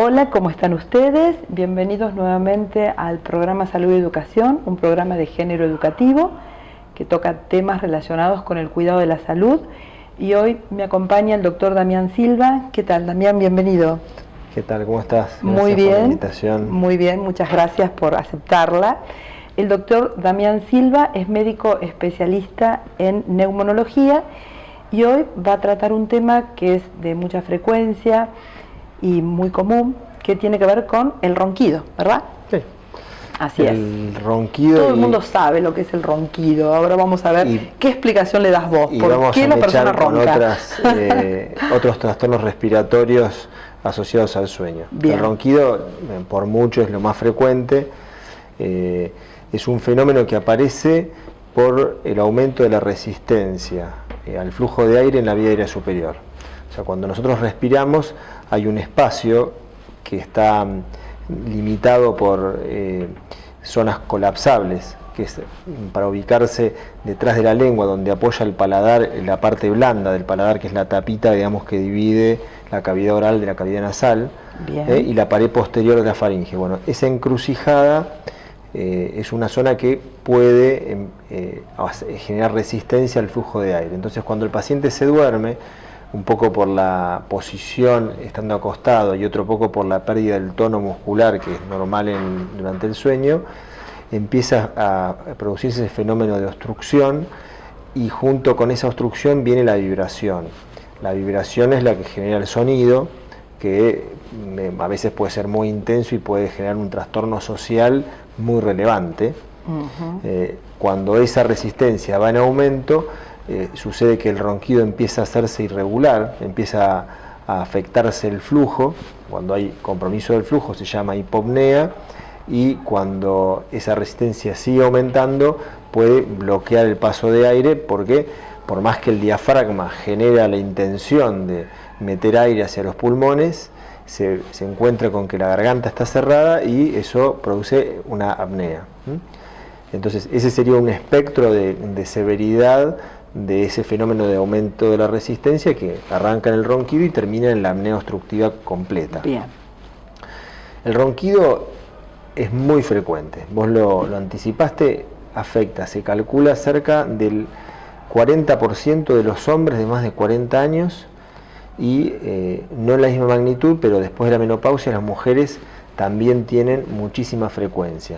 Hola, ¿cómo están ustedes? Bienvenidos nuevamente al programa Salud y Educación, un programa de género educativo que toca temas relacionados con el cuidado de la salud. Y hoy me acompaña el doctor Damián Silva. ¿Qué tal, Damián? Bienvenido. ¿Qué tal? ¿Cómo estás? Gracias muy bien, por la invitación. Muy bien, muchas gracias por aceptarla. El doctor Damián Silva es médico especialista en neumonología y hoy va a tratar un tema que es de mucha frecuencia y muy común, que tiene que ver con el ronquido, ¿verdad? Sí. Así es. El ronquido. Todo el mundo sabe lo que es el ronquido. Ahora vamos a ver qué explicación le das vos. ¿Por qué la persona ronca? Otros trastornos respiratorios asociados al sueño. Bien. El ronquido, por mucho, es lo más frecuente. Es un fenómeno que aparece por el aumento de la resistencia al flujo de aire en la vía aérea superior. O sea, cuando nosotros respiramos hay un espacio que está limitado por zonas colapsables, que es para ubicarse detrás de la lengua, donde apoya el paladar, la parte blanda del paladar, que es la tapita, digamos, que divide la cavidad oral de la cavidad nasal, y la pared posterior de la faringe. Bueno, esa encrucijada es una zona que puede generar resistencia al flujo de aire. Entonces, cuando el paciente se duerme, un poco por la posición estando acostado y otro poco por la pérdida del tono muscular, que es normal durante el sueño, empieza a producirse ese fenómeno de obstrucción, y junto con esa obstrucción viene la vibración. La vibración es la que genera el sonido, que a veces puede ser muy intenso y puede generar un trastorno social muy relevante. Cuando esa resistencia va en aumento, sucede que el ronquido empieza a hacerse irregular, empieza a afectarse el flujo. Cuando hay compromiso del flujo se llama hipopnea, y cuando esa resistencia sigue aumentando puede bloquear el paso de aire, porque por más que el diafragma genera la intención de meter aire hacia los pulmones, se encuentra con que la garganta está cerrada y eso produce una apnea. Entonces ese sería un espectro de severidad de ese fenómeno de aumento de la resistencia, que arranca en el ronquido y termina en la apnea obstructiva completa. Bien. El ronquido es muy frecuente, vos lo anticipaste, afecta, se calcula cerca del 40% de los hombres de más de 40 años, y no en la misma magnitud, pero después de la menopausia las mujeres también tienen muchísima frecuencia.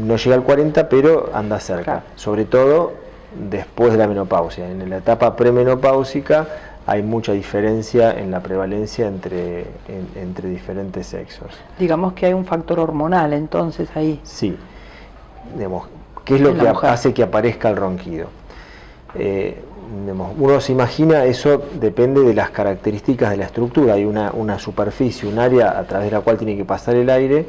No llega al 40, pero anda cerca, claro. Sobre todo después de la menopausia. En la etapa premenopáusica hay mucha diferencia en la prevalencia entre diferentes sexos. Digamos que hay un factor hormonal entonces ahí. Sí. Digamos, ¿qué es lo que hace que aparezca el ronquido? Uno se imagina, eso depende de las características de la estructura. Hay una superficie, un área a través de la cual tiene que pasar el aire,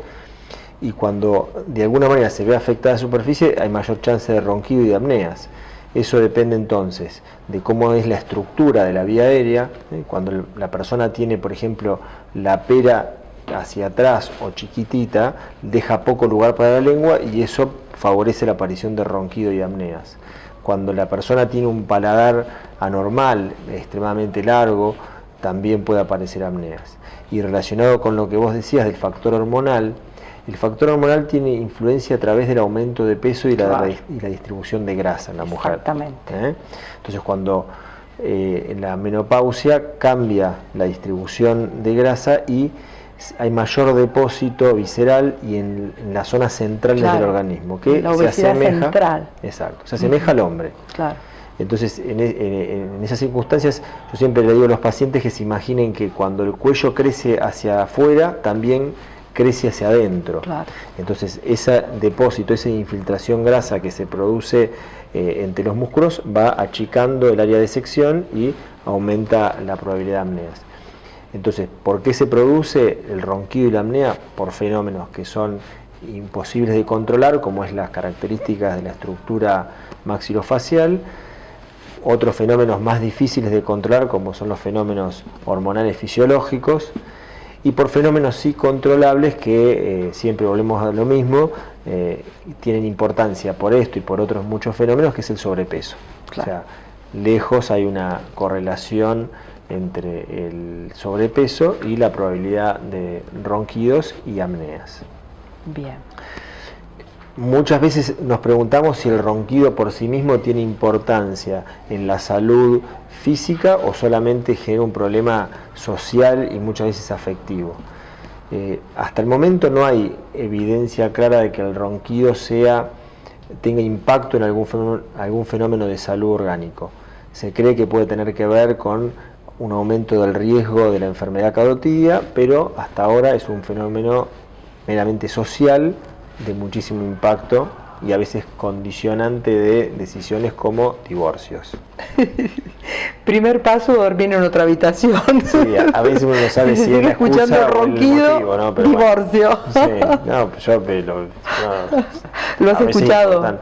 y cuando de alguna manera se ve afectada la superficie hay mayor chance de ronquido y de apneas. Eso depende entonces de cómo es la estructura de la vía aérea. Cuando la persona tiene, por ejemplo, la pera hacia atrás o chiquitita, deja poco lugar para la lengua y eso favorece la aparición de ronquido y apneas. Cuando la persona tiene un paladar anormal, extremadamente largo, también puede aparecer apneas. Y relacionado con lo que vos decías del factor hormonal, el factor hormonal tiene influencia a través del aumento de peso y la distribución de grasa en la mujer. Exactamente. Entonces, cuando en la menopausia cambia la distribución de grasa y hay mayor depósito visceral y en las zonas centrales del organismo, que la obesidad se asemeja, central. Exacto, se asemeja al hombre. Claro. Entonces, en esas circunstancias, yo siempre le digo a los pacientes que se imaginen que cuando el cuello crece hacia afuera, también crece hacia adentro. Claro. Entonces ese depósito, esa infiltración grasa que se produce entre los músculos va achicando el área de sección y aumenta la probabilidad de apneas. Entonces, ¿por qué se produce el ronquido y la apnea? Por fenómenos que son imposibles de controlar, como es las características de la estructura maxilofacial. Otros fenómenos más difíciles de controlar, como son los fenómenos hormonales fisiológicos, y por fenómenos sí controlables que siempre volvemos a lo mismo, tienen importancia por esto y por otros muchos fenómenos, que es el sobrepeso. Claro. O sea, lejos hay una correlación entre el sobrepeso y la probabilidad de ronquidos y apneas. Bien. Muchas veces nos preguntamos si el ronquido por sí mismo tiene importancia en la salud física o solamente genera un problema social y muchas veces afectivo. Hasta el momento no hay evidencia clara de que el ronquido tenga impacto en algún fenómeno de salud orgánico. Se cree que puede tener que ver con un aumento del riesgo de la enfermedad carotidia, pero hasta ahora es un fenómeno meramente social de muchísimo impacto y a veces condicionante de decisiones como divorcios. Primer paso, dormir en otra habitación. Sí, a veces uno no sabe si es la excusa escuchando el ronquido, o el motivo, ¿no? Pero divorcio. Bueno, sí, no, yo ¿Lo has escuchado?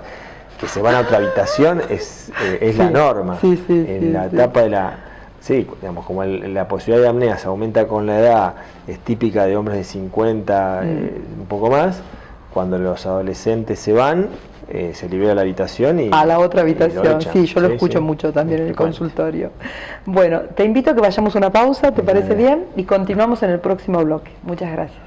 Que se van a otra habitación es Sí, la norma. sí, En la etapa de la... Sí, digamos, como la posibilidad de apnea se aumenta con la edad, es típica de hombres de 50, un poco más. Cuando los adolescentes se van, se libera la habitación y... A la otra habitación, sí, yo lo escucho sí, mucho también en el consultorio. Bueno, te invito a que vayamos a una pausa, ¿te parece bien? Y continuamos en el próximo bloque. Muchas gracias.